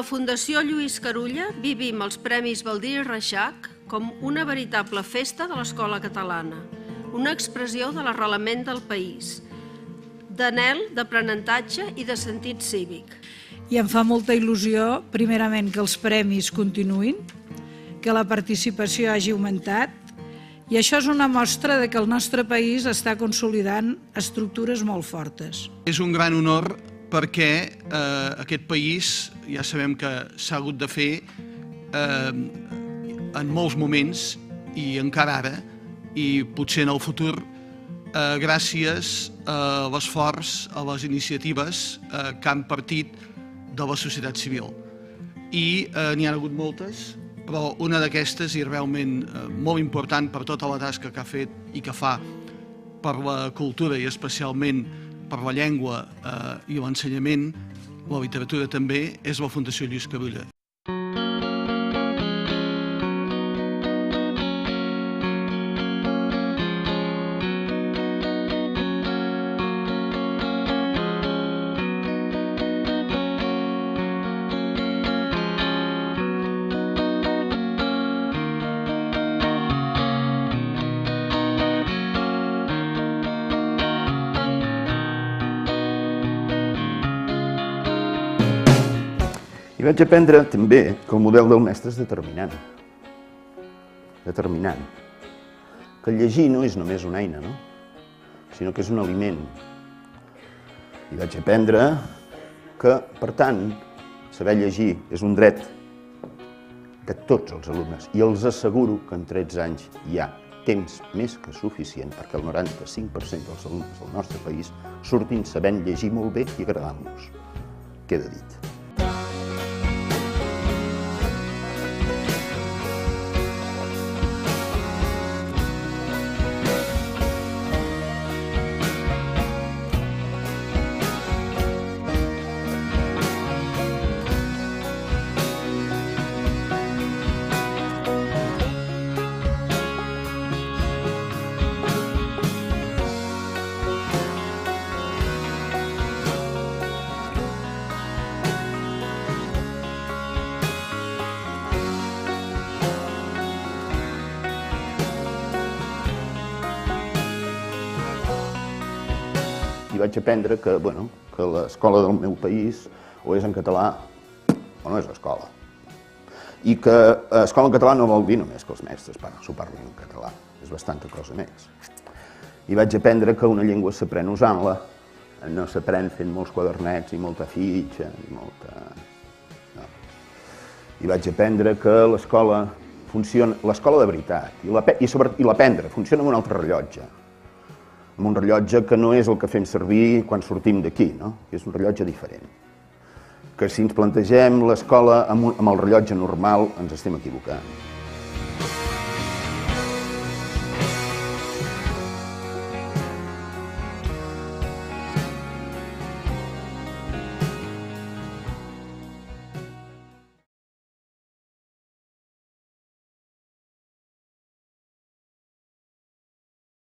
la Fundació Lluís Carulla vivim els Premis Baldiri Reixac com una veritable festa de l'escola catalana, una expressió de l'arrelament del país, d'anhel, d'aprenentatge i de sentit cívic. I em fa molta il·lusió, primerament, que els premis continuïn, que la participació hagi augmentat, i això és una mostra de que el nostre país està consolidant estructures molt fortes. És un gran honor perquè aquest país ja sabem que s'ha hagut de fer en molts moments i encara ara, i potser en el futur, gràcies a l'esforç, a les iniciatives que han partit de la societat civil. I n'hi ha hagut moltes, però una d'aquestes, i realment molt important per tota la tasca que ha fet i que fa per la cultura i especialment per la llengua i l'ensenyament, la literatura també, és la Fundació Lluís Carulla. I vaig aprendre també que el model del mestre és determinant. Determinant. Que llegir no és només una eina, no? Sinó que és un aliment. I vaig aprendre que, per tant, saber llegir és un dret de tots els alumnes. I els asseguro que en 13 anys hi ha temps més que suficient perquè el 95% dels alumnes del nostre país surtin sabent llegir molt bé i agradant-los. Queda dit. I vaig aprendre que l'escola del meu país o és en català o no és escola. I que escola en català no vol dir només que els mestres s'ho parlin en català, és bastanta cosa més. I vaig aprendre que una llengua s'aprèn usant-la, no s'aprèn fent molts quadernets i molta fitxa i molta... No. I vaig aprendre que l'escola funciona, l'escola de veritat, i l'aprendre funciona amb un altre rellotge. Amb un rellotge que no és el que fem servir quan sortim d'aquí, no? És un rellotge diferent. Que si ens plantegem l'escola amb el rellotge normal ens estem equivocant.